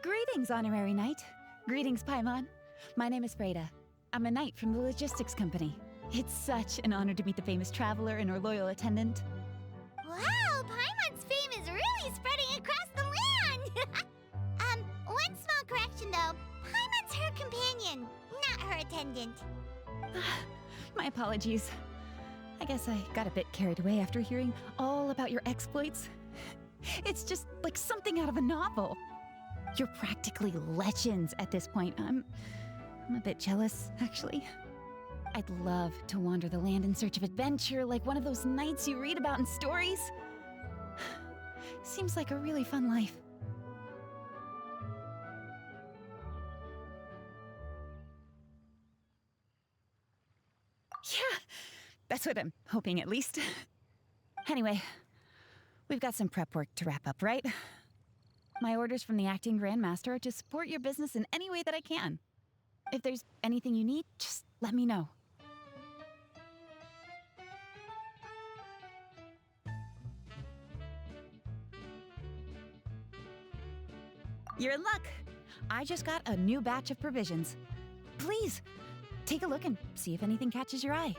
Greetings, Honorary Knight. Greetings, Paimon. My name is Freda. I'm a knight from the logistics company. It's such an honor to meet the famous traveler and her loyal attendant. Wow, Paimon's fame is really spreading across the land! One small correction though. Paimon's her companion, not her attendant. My apologies. I guess I got a bit carried away after hearing all about your exploits. It's just like something out of a novel. You're practically legends at this point. I'm a bit jealous, actually. I'd love to wander the land in search of adventure like one of those knights you read about in stories. Seems like a really fun life. Yeah, that's what I'm hoping at least. Anyway, we've got some prep work to wrap up, right? My orders from the acting grandmaster are to support your business in any way that I can. If there's anything you need, just let me know. You're in luck. I just got a new batch of provisions. Please, take a look and see if anything catches your eye.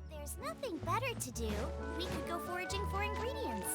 There's nothing better to do. We could go foraging for ingredients.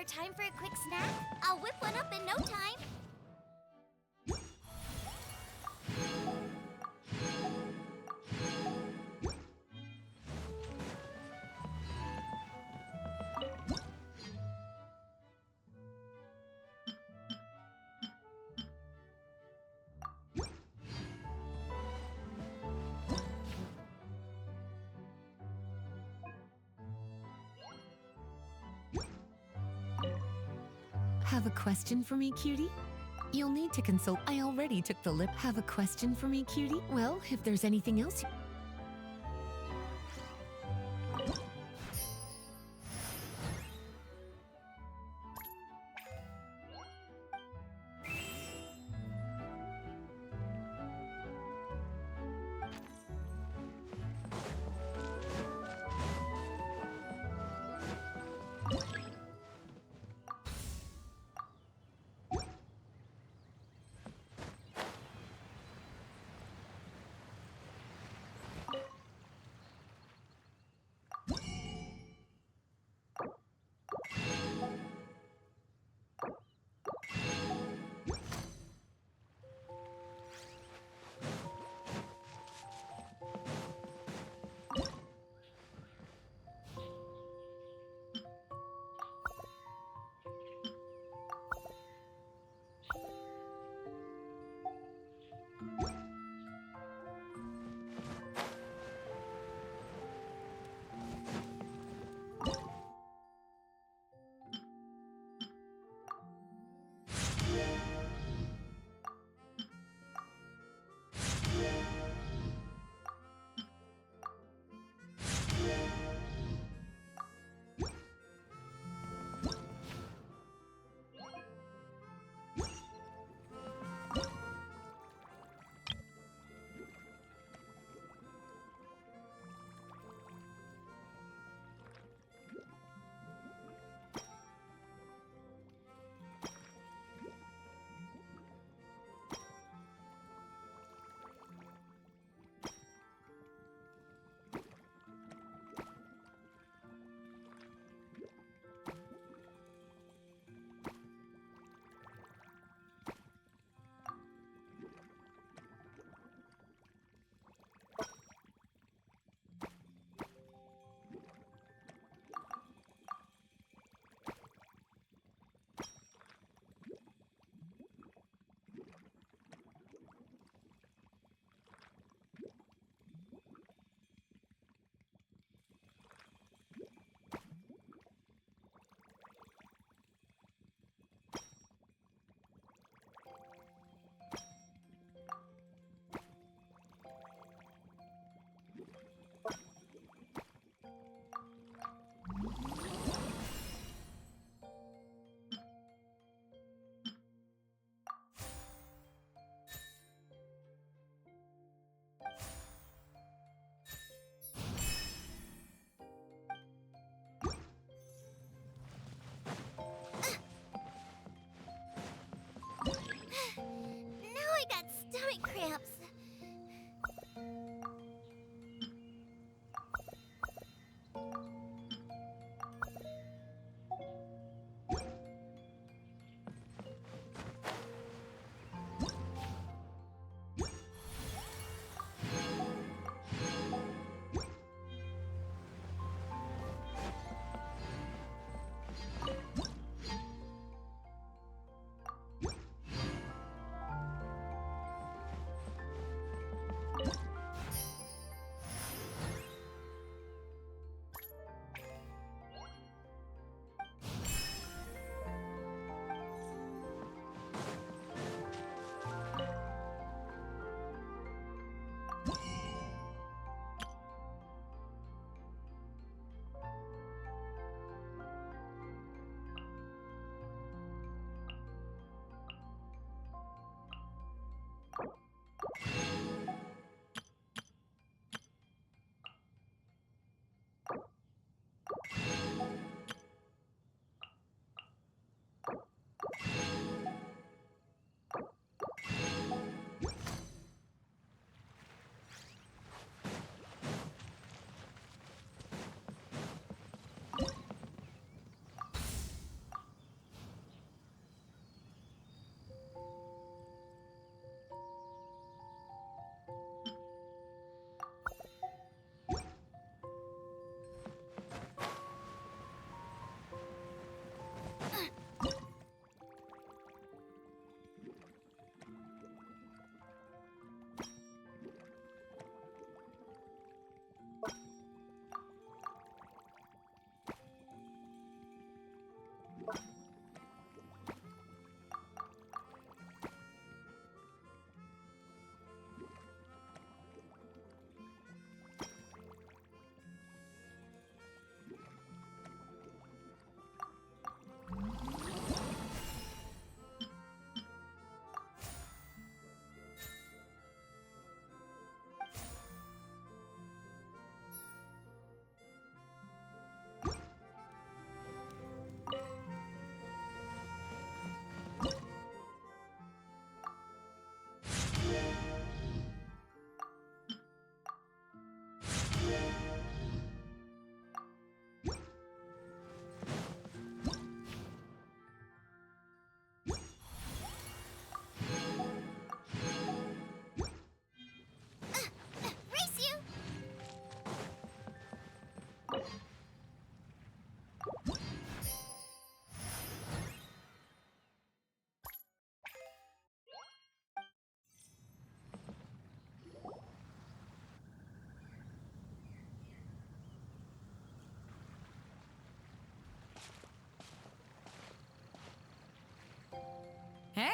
there time for a quick snack? I'll whip one up in no time. Have a question for me, cutie? You'll need to consult. I already took the lip. Have a question for me, cutie? Well, if there's anything else.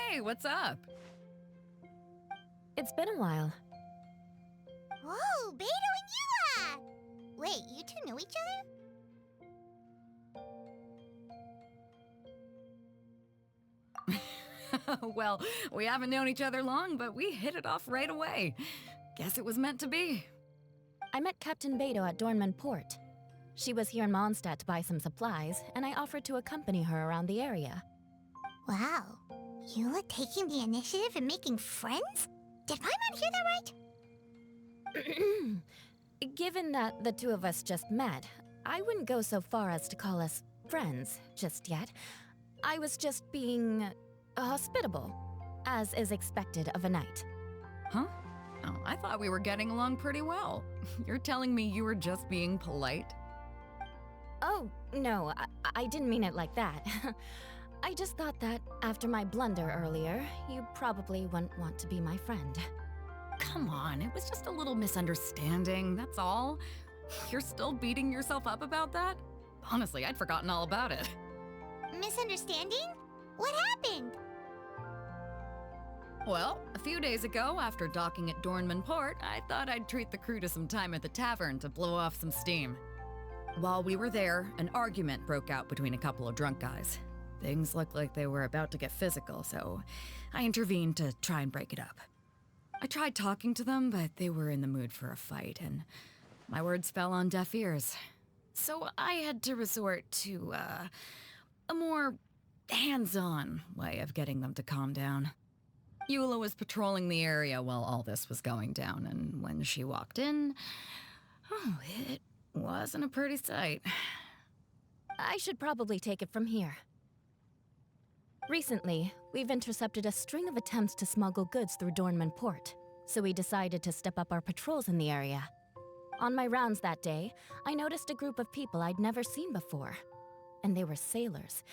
Hey, what's up? It's been a while. Whoa, Beto and Eula! Wait, you two know each other? Well, we haven't known each other long, but we hit it off right away. Guess it was meant to be. I met Captain Beto at Dornman Port. She was here in Mondstadt to buy some supplies, and I offered to accompany her around the area. Wow. Eula taking the initiative and making friends? Did Paimon hear that right? Given that the two of us just met, I wouldn't go so far as to call us friends just yet. I was just being hospitable, as is expected of a knight. Huh? Oh, I thought we were getting along pretty well. You're telling me you were just being polite? Oh, no, I didn't mean it like that. I just thought that after my blunder earlier, you probably wouldn't want to be my friend. Come on, it was just a little misunderstanding, that's all. You're still beating yourself up about that? Honestly, I'd forgotten all about it. Misunderstanding? What happened? Well, a few days ago, after docking at Dornman Port, I thought I'd treat the crew to some time at the tavern to blow off some steam. While we were there, an argument broke out between a couple of drunk guys. Things looked like they were about to get physical, so I intervened to try and break it up. I tried talking to them, but they were in the mood for a fight, and my words fell on deaf ears. So I had to resort to, a more hands-on way of getting them to calm down. Eula was patrolling the area while all this was going down, and when she walked in, oh, it wasn't a pretty sight. I should probably take it from here. Recently, we've intercepted a string of attempts to smuggle goods through Dornman Port, so we decided to step up our patrols in the area. On my rounds that day, I noticed a group of people I'd never seen before, and they were sailors.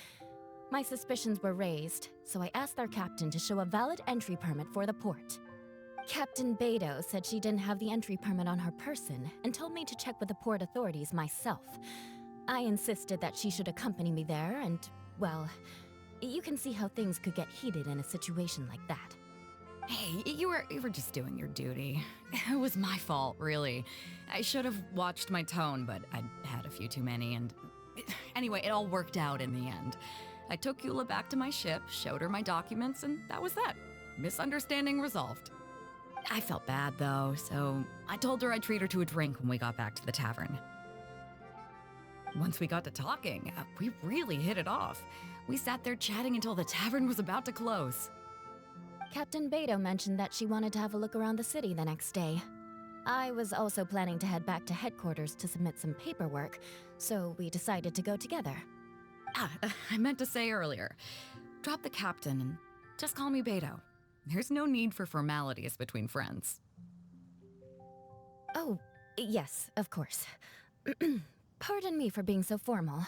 My suspicions were raised, so I asked their captain to show a valid entry permit for the port. Captain Beto said she didn't have the entry permit on her person and told me to check with the port authorities myself. I insisted that she should accompany me there, and, well, you can see how things could get heated in a situation like that. Hey, you were just doing your duty. It was my fault, really. I should have watched my tone, but I'd had a few too many, and anyway, it all worked out in the end. I took Eula back to my ship, showed her my documents, and that was that. Misunderstanding resolved. I felt bad, though, so I told her I'd treat her to a drink when we got back to the tavern. Once we got to talking, we really hit it off. We sat there chatting until the tavern was about to close. Captain Beto mentioned that she wanted to have a look around the city the next day. I was also planning to head back to headquarters to submit some paperwork, so we decided to go together. I meant to say earlier, drop the captain and just call me Beto. There's no need for formalities between friends. Oh, yes, of course. Pardon me for being so formal.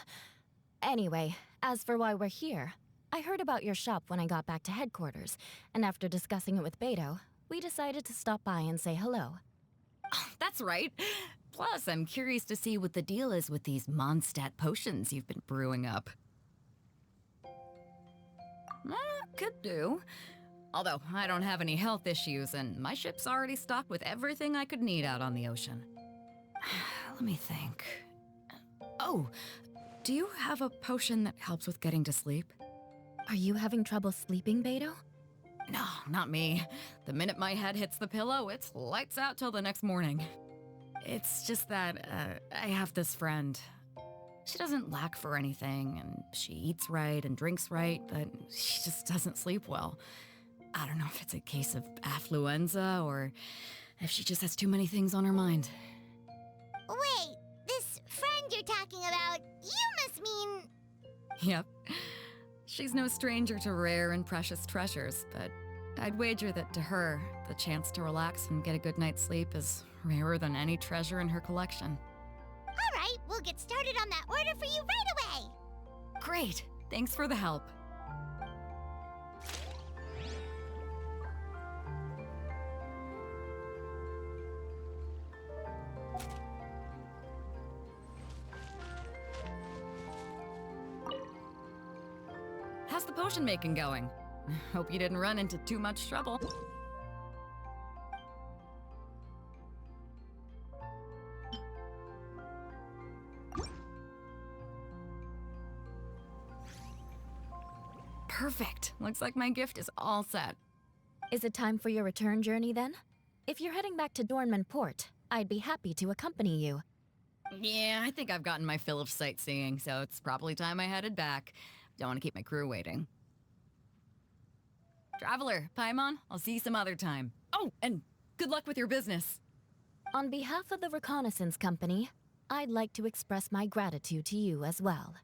Anyway, as for why we're here, I heard about your shop when I got back to headquarters, and after discussing it with Beto, we decided to stop by and say hello. Oh, that's right. Plus, I'm curious to see what the deal is with these Mondstadt potions you've been brewing up. Could do. Although, I don't have any health issues, and my ship's already stocked with everything I could need out on the ocean. Let me think. Oh, do you have a potion that helps with getting to sleep? Are you having trouble sleeping, Beto? No, not me. The minute my head hits the pillow, it's lights out till the next morning. It's just that, I have this friend. She doesn't lack for anything, and she eats right and drinks right, but she just doesn't sleep well. I don't know if it's a case of affluenza, or if she just has too many things on her mind. Wait, this friend you're talking about, you must mean... Yep. She's no stranger to rare and precious treasures, but I'd wager that to her, the chance to relax and get a good night's sleep is rarer than any treasure in her collection. All right, we'll get started on that order for you right away. Great! Thanks for the help. How's the potion making going? Hope you didn't run into too much trouble. Perfect. Looks like my gift is all set. Is it time for your return journey then? If you're heading back to Dornman Port, I'd be happy to accompany you. Yeah, I think I've gotten my fill of sightseeing, so it's probably time I headed back. Don't want to keep my crew waiting. Traveler, Paimon, I'll see you some other time. Oh, and good luck with your business. On behalf of the Reconnaissance Company, I'd like to express my gratitude to you as well.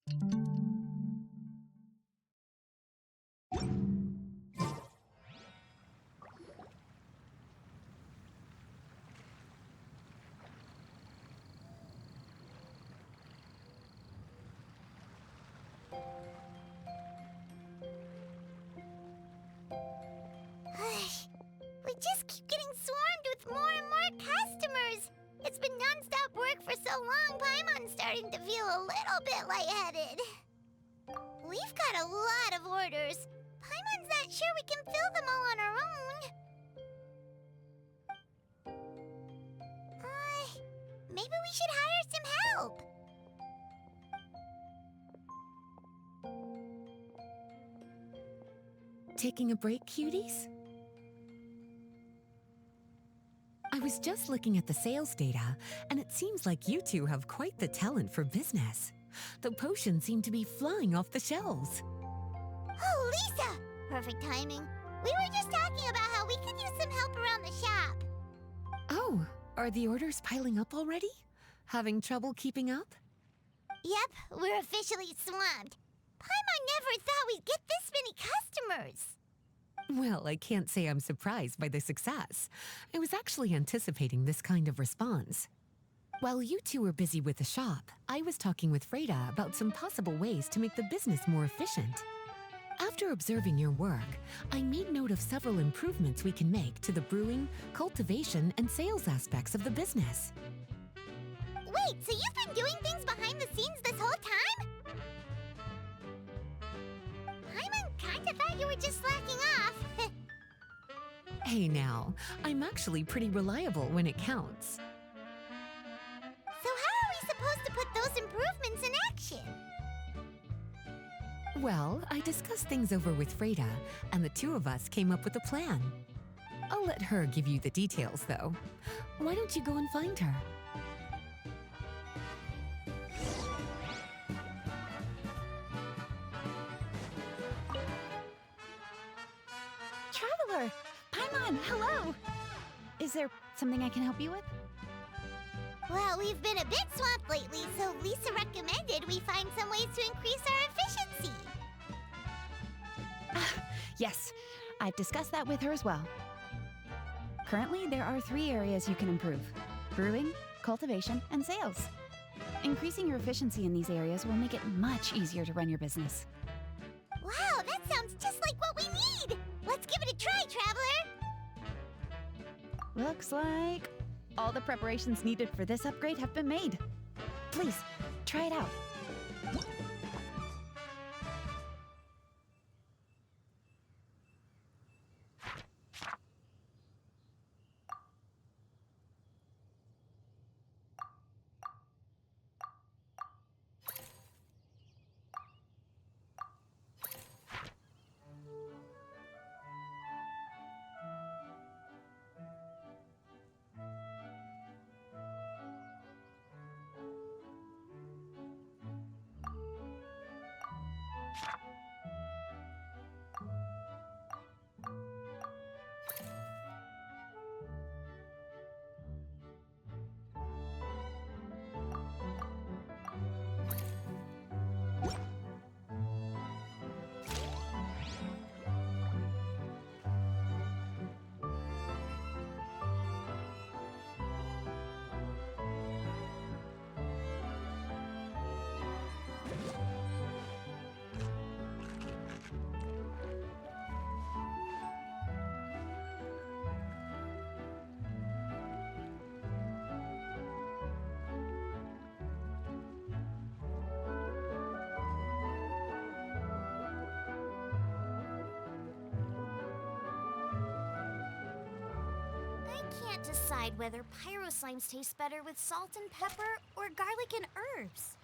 We just keep getting swarmed with more and more customers. It's been non-stop work for so long, Paimon's starting to feel a little bit lightheaded. We've got a lot of orders. Paimon's not sure we can fill them all on our own. Maybe we should hire some help. Taking a break, cuties? I was just looking at the sales data, and it seems like you two have quite the talent for business. The potions seem to be flying off the shelves. Oh, Lisa! Perfect timing. We were just talking about how we could use some help around the shop. Oh, are the orders piling up already? Having trouble keeping up? Yep, we're officially swamped. Paimon never thought we'd get this many customers. Well, I can't say I'm surprised by the success. I was actually anticipating this kind of response. While you two were busy with the shop, I was talking with Freda about some possible ways to make the business more efficient. After observing your work, I made note of several improvements we can make to the brewing, cultivation, and sales aspects of the business. Wait, so you've been doing things behind the scenes this whole time? Paimon kinda thought you were just slacking off. Hey now, I'm actually pretty reliable when it counts. So how are we supposed to put those improvements in action? Well, I discussed things over with Freda, and the two of us came up with a plan. I'll let her give you the details, though. Why don't you go and find her? Traveler! Paimon, hello! Is there something I can help you with? Well, we've been a bit swamped lately, so Lisa recommended we find some ways to increase our efficiency. Yes, I've discussed that with her as well. Currently, there are 3 areas you can improve: brewing, cultivation, and sales. Increasing your efficiency in these areas will make it much easier to run your business. Wow, that sounds just like what we need! Let's give it a try, Traveler! Looks like all the preparations needed for this upgrade have been made. Please, try it out. I can't decide whether pyro slimes taste better with salt and pepper or garlic and herbs.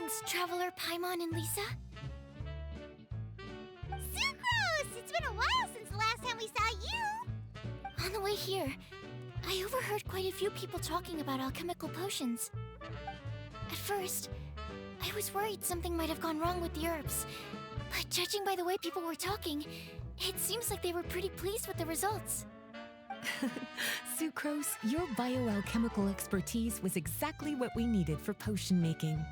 Greetings, Traveler Paimon and Lisa. Sucrose! It's been a while since the last time we saw you! On the way here, I overheard quite a few people talking about alchemical potions. At first, I was worried something might have gone wrong with the herbs. But judging by the way people were talking, it seems like they were pretty pleased with the results. Sucrose, your bioalchemical expertise was exactly what we needed for potion making.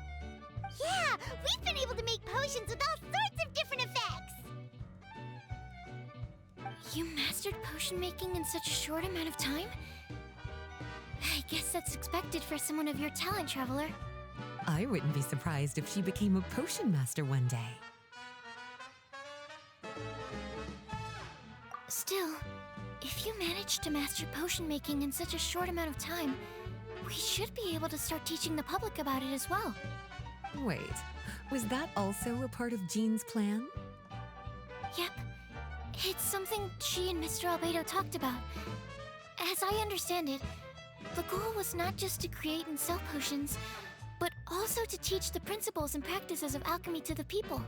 Yeah, we've been able to make potions with all sorts of different effects! You mastered potion making in such a short amount of time? I guess that's expected for someone of your talent, Traveler. I wouldn't be surprised if she became a potion master one day. Still, if you managed to master potion making in such a short amount of time, we should be able to start teaching the public about it as well. Wait, was that also a part of Jean's plan? Yep. It's something she and Mr. Albedo talked about. As I understand it, the goal was not just to create and sell potions, but also to teach the principles and practices of alchemy to the people.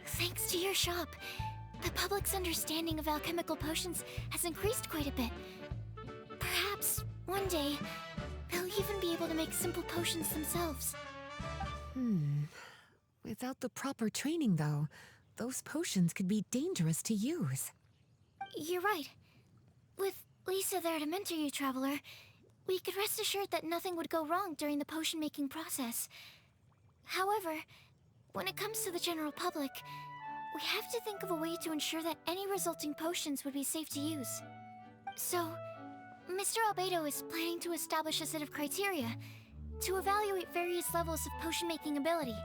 Thanks to your shop, the public's understanding of alchemical potions has increased quite a bit. Perhaps, one day, they'll even be able to make simple potions themselves. Without the proper training, though, those potions could be dangerous to use. You're right. With Lisa there to mentor you, Traveler, we could rest assured that nothing would go wrong during the potion-making process. However, when it comes to the general public, we have to think of a way to ensure that any resulting potions would be safe to use. So, Mr. Albedo is planning to establish a set of criteria to evaluate various levels of potion-making ability.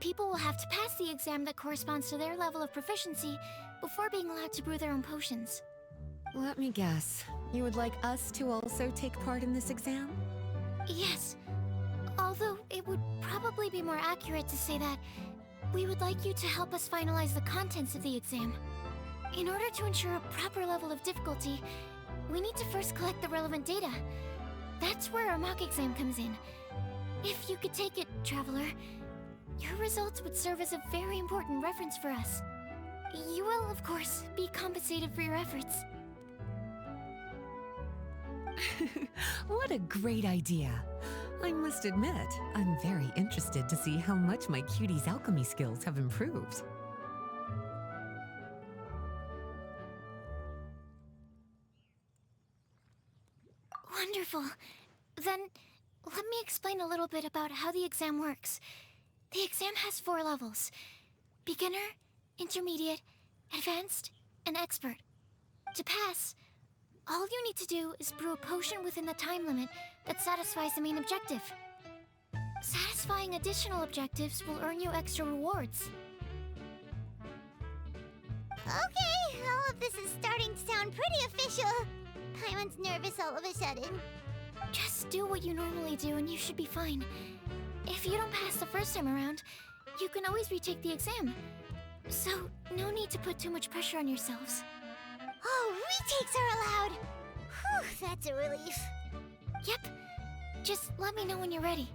People will have to pass the exam that corresponds to their level of proficiency before being allowed to brew their own potions. Let me guess. You would like us to also take part in this exam? Yes. Although it would probably be more accurate to say that we would like you to help us finalize the contents of the exam. In order to ensure a proper level of difficulty, we need to first collect the relevant data. That's where our mock exam comes in. If you could take it, Traveler, your results would serve as a very important reference for us. You will, of course, be compensated for your efforts. What a great idea. I must admit, I'm very interested to see how much my cutie's alchemy skills have improved. Wonderful. Then, let me explain a little bit about how the exam works. The exam has 4 levels: beginner, intermediate, advanced, and expert. To pass, all you need to do is brew a potion within the time limit that satisfies the main objective. Satisfying additional objectives will earn you extra rewards. Okay, all of this is starting to sound pretty official. Paimon's nervous all of a sudden. Just do what you normally do and you should be fine. If you don't pass the first time around, you can always retake the exam. So, no need to put too much pressure on yourselves. Oh, retakes are allowed! Whew, that's a relief. Yep. Just let me know when you're ready.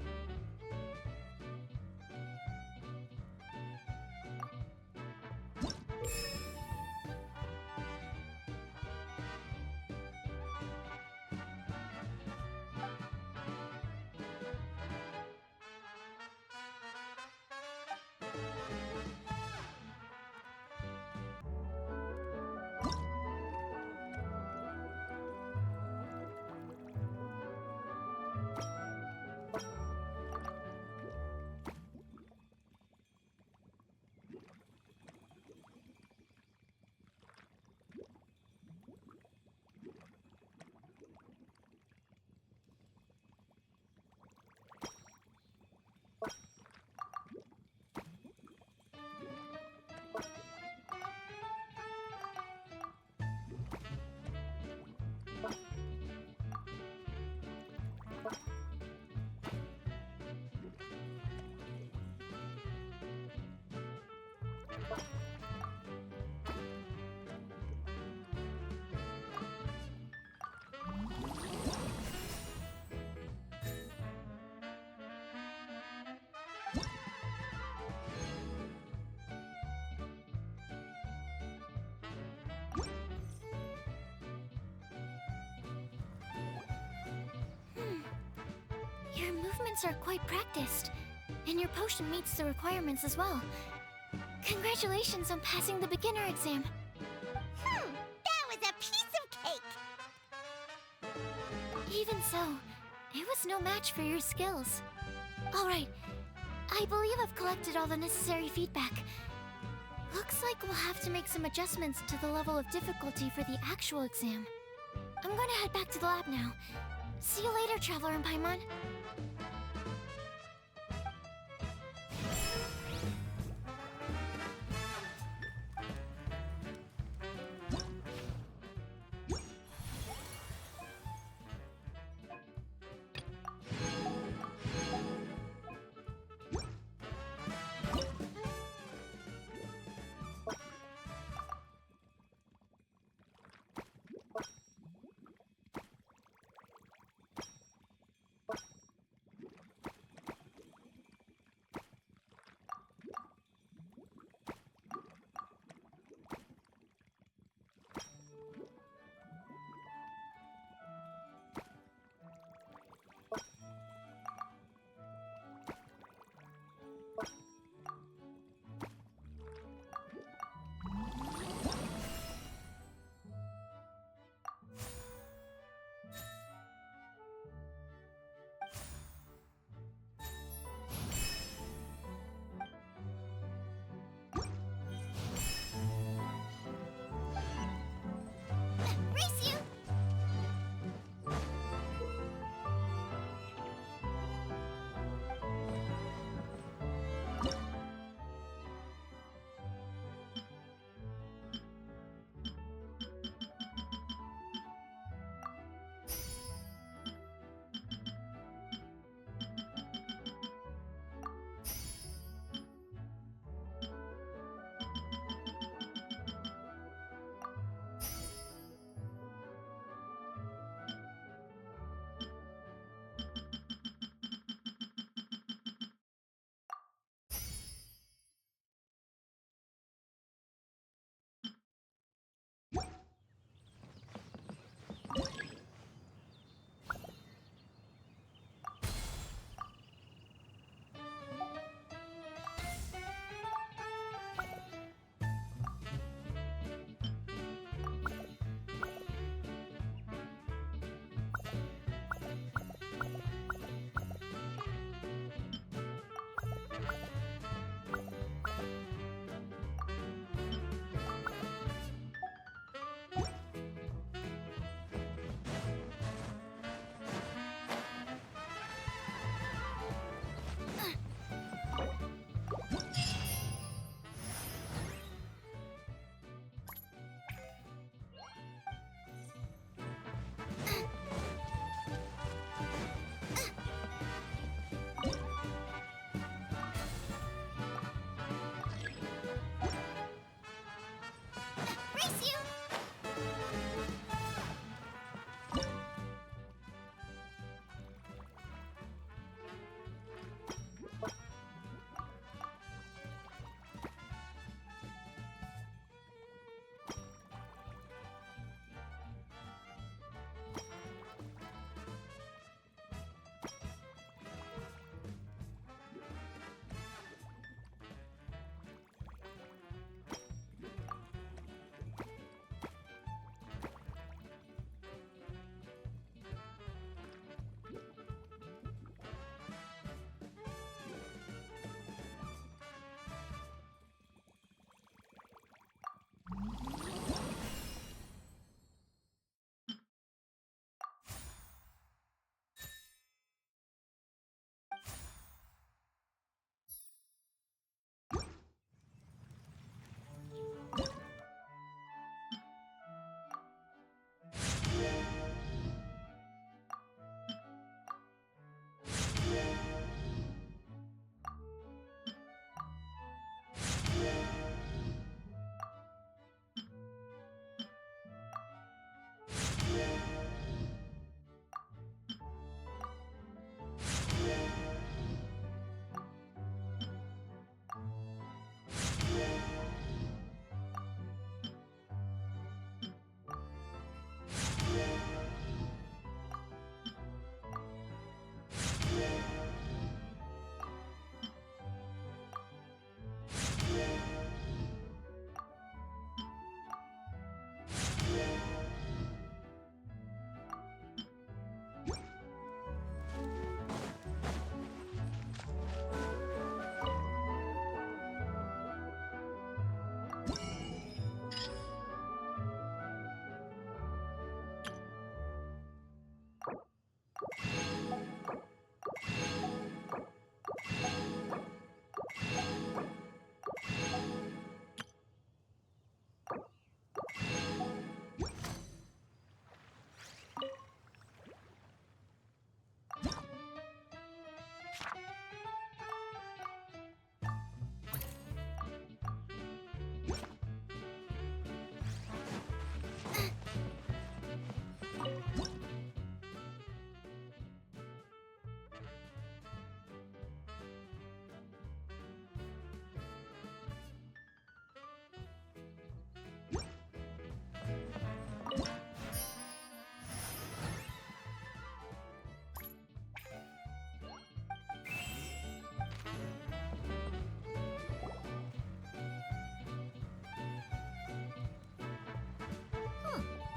Your movements are quite practiced, and your potion meets the requirements as well. Congratulations on passing the beginner exam. That was a piece of cake! Even so, it was no match for your skills. Alright, I believe I've collected all the necessary feedback. Looks like we'll have to make some adjustments to the level of difficulty for the actual exam. I'm gonna head back to the lab now. See you later, Traveler in Paimon.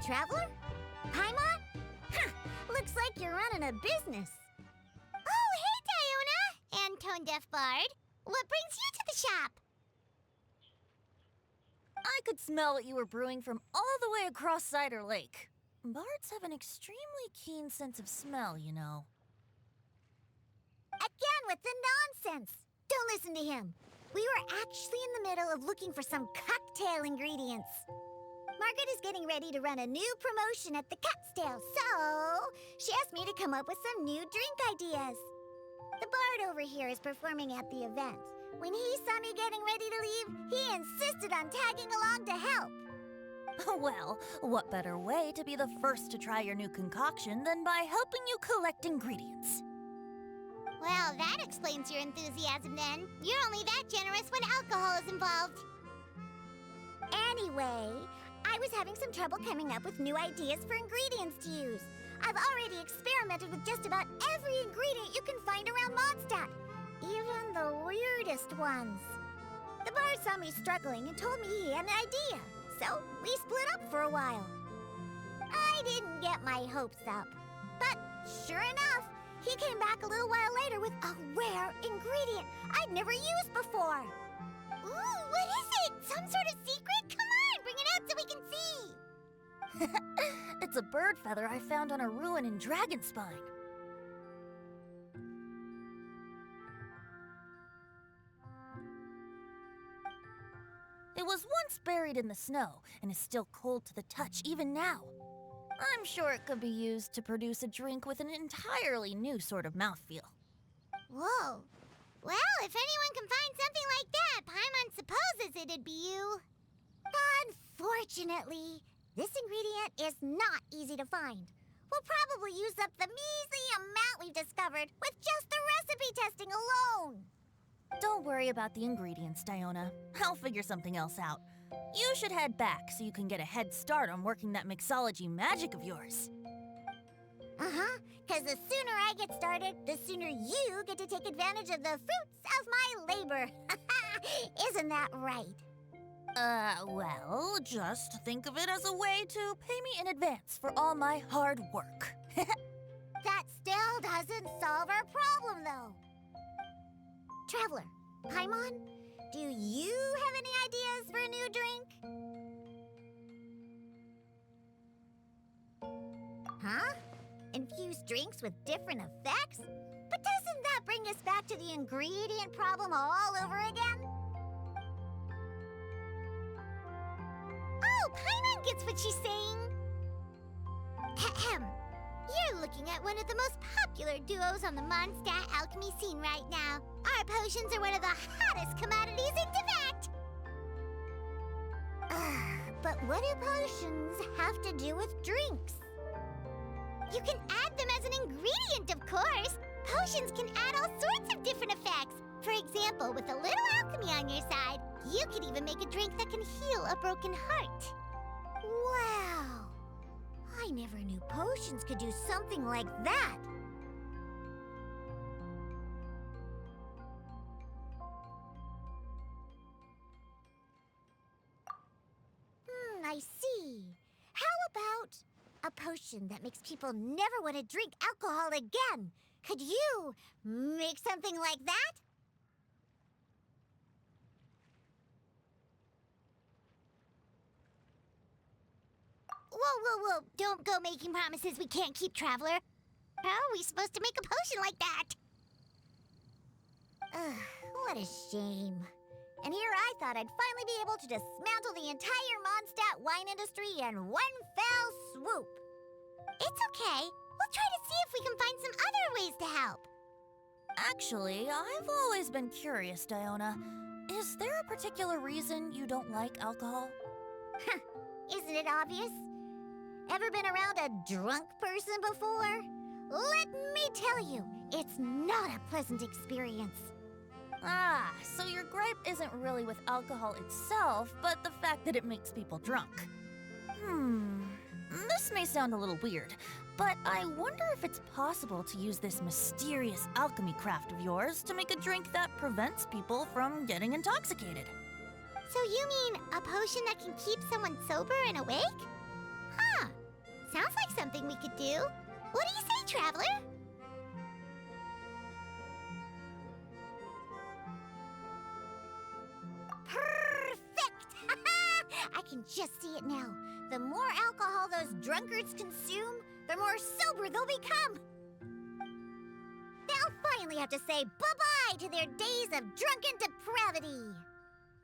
Traveler? Paimon? Huh, looks like you're running a business. Oh, hey, Diona! And Tone Deaf Bard. What brings you to the shop? I could smell what you were brewing from all the way across Cider Lake. Bards have an extremely keen sense of smell, you know. Again with the nonsense! Don't listen to him. We were actually in the middle of looking for some cocktail ingredients. Margaret is getting ready to run a new promotion at the Cocktail, so she asked me to come up with some new drink ideas. The bard over here is performing at the event. When he saw me getting ready to leave, he insisted on tagging along to help. Well, what better way to be the first to try your new concoction than by helping you collect ingredients? Well, that explains your enthusiasm then. You're only that generous when alcohol is involved. Anyway, I was having some trouble coming up with new ideas for ingredients to use. I've already experimented with just about every ingredient you can find around Mondstadt, even the weirdest ones. The bar saw me struggling and told me he had an idea, so we split up for a while. I didn't get my hopes up, but sure enough, he came back a little while later with a rare ingredient I'd never used before. Ooh, what is it? Some sort of secret? Come on, bring it out so we can see. It's a bird feather I found on a ruin in Dragonspine. It was once buried in the snow and is still cold to the touch even now. I'm sure it could be used to produce a drink with an entirely new sort of mouthfeel. Whoa. Well, if anyone can find something like that, Paimon supposes it'd be you. Unfortunately, this ingredient is not easy to find. We'll probably use up the measly amount we've discovered with just the recipe testing alone. Don't worry about the ingredients, Diona. I'll figure something else out. You should head back so you can get a head start on working that mixology magic of yours. Uh-huh, because the sooner I get started, the sooner you get to take advantage of the fruits of my labor. Isn't that right? Well, just think of it as a way to pay me in advance for all my hard work. That still doesn't solve our problem, though. Traveler, Paimon, do you have any ideas for a new drink? Huh? Infused drinks with different effects? But doesn't that bring us back to the ingredient problem all over again? Oh, Paimon gets what she's saying. Ahem. You're looking at one of the most popular duos on the Mondstadt alchemy scene right now. Our potions are one of the hottest commodities in Teyvat. But what do potions have to do with drinks? You can add them as an ingredient, of course. Potions can add all sorts of different effects. For example, with a little alchemy on your side, you could even make a drink that can heal a broken heart. Wow! I never knew potions could do something like that. I see. How about a potion that makes people never want to drink alcohol again? Could you make something like that? Whoa. Don't go making promises we can't keep, Traveler. How are we supposed to make a potion like that? What a shame. And here I thought I'd finally be able to dismantle the entire Mondstadt wine industry in one fell swoop. It's okay. We'll try to see if we can find some other ways to help. Actually, I've always been curious, Diona. Is there a particular reason you don't like alcohol? Isn't it obvious? Ever been around a drunk person before? Let me tell you, it's not a pleasant experience. Ah, so your gripe isn't really with alcohol itself, but the fact that it makes people drunk. This may sound a little weird, but I wonder if it's possible to use this mysterious alchemy craft of yours to make a drink that prevents people from getting intoxicated. So you mean a potion that can keep someone sober and awake? Huh, Sounds like something we could do. What do you say, Traveler? Perfect! I can just see it now. The more alcohol those drunkards consume, the more sober they'll become. They'll finally have to say bye-bye to their days of drunken depravity.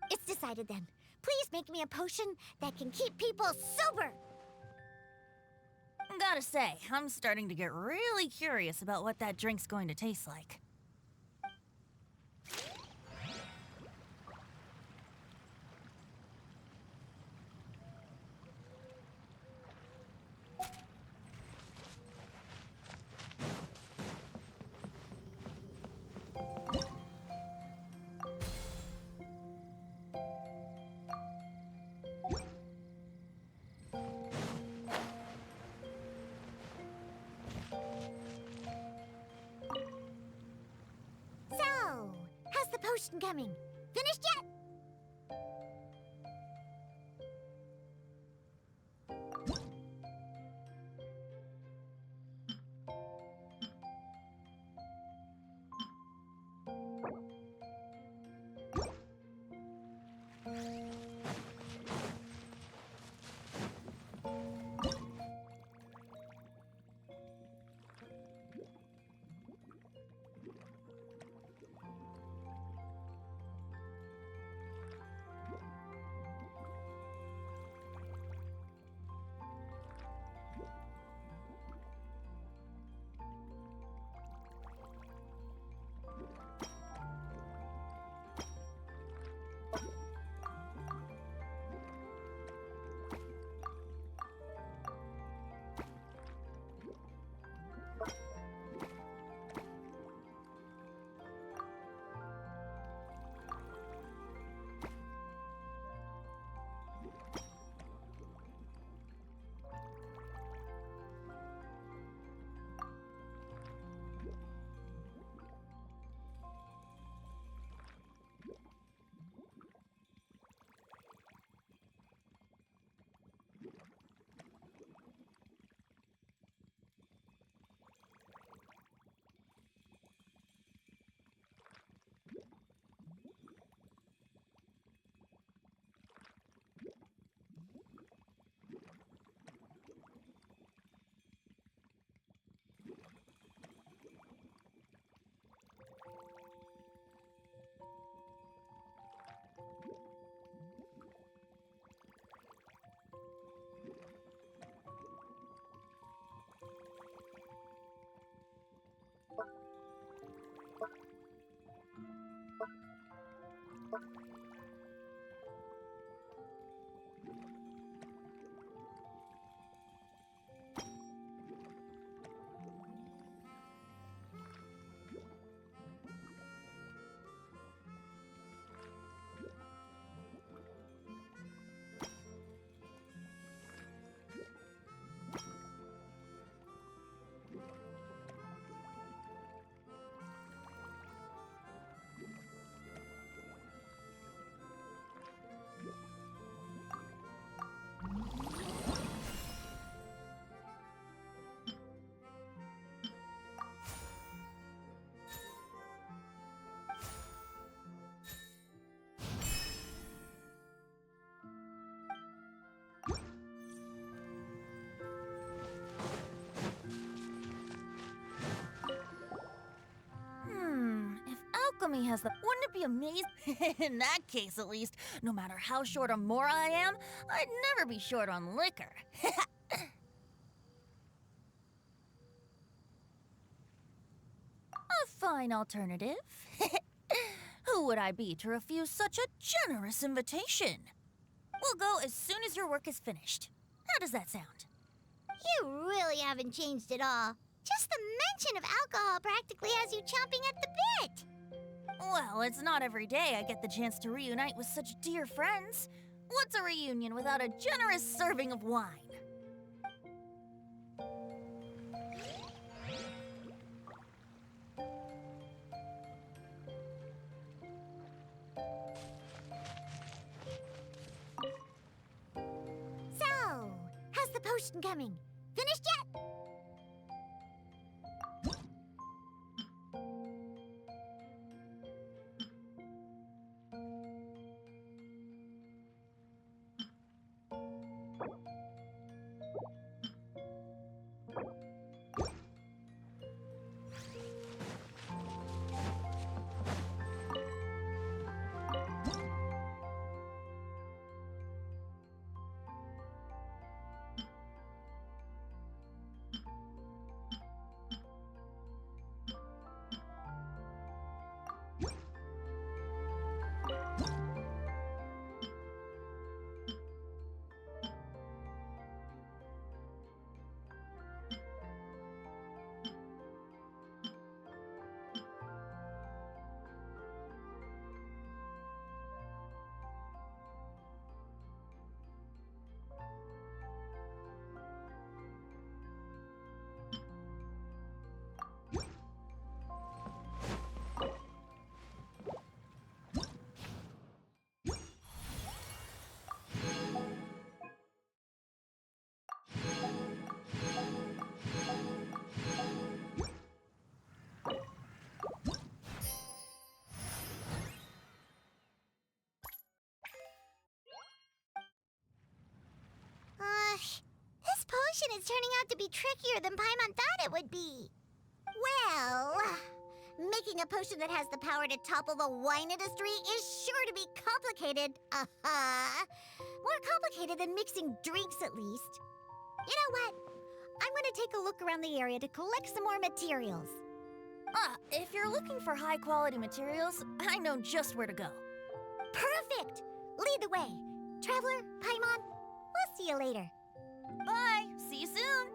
It's decided then. Please make me a potion that can keep people sober. Gotta say, I'm starting to get really curious about what that drink's going to taste like. So, how's the potion coming? Finished yet? Alchemy has the... Wouldn't it be amazing? In that case, at least, no matter how short on more I am, I'd never be short on liquor. A fine alternative. Who would I be to refuse such a generous invitation? We'll go as soon as your work is finished. How does that sound? You really haven't changed at all. Just the mention of alcohol practically has you chomping at the bit. Well, it's not every day I get the chance to reunite with such dear friends. What's a reunion without a generous serving of wine? So, how's the potion coming? Finished finished yet? This potion is turning out to be trickier than Paimon thought it would be. Well, making a potion that has the power to topple the wine industry is sure to be complicated. More complicated than mixing drinks, at least. You know what? I'm gonna take a look around the area to collect some more materials. If you're looking for high-quality materials, I know just where to go. Perfect! Lead the way. Traveler, Paimon, we'll see you later. Bye! See you soon!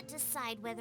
Decide whether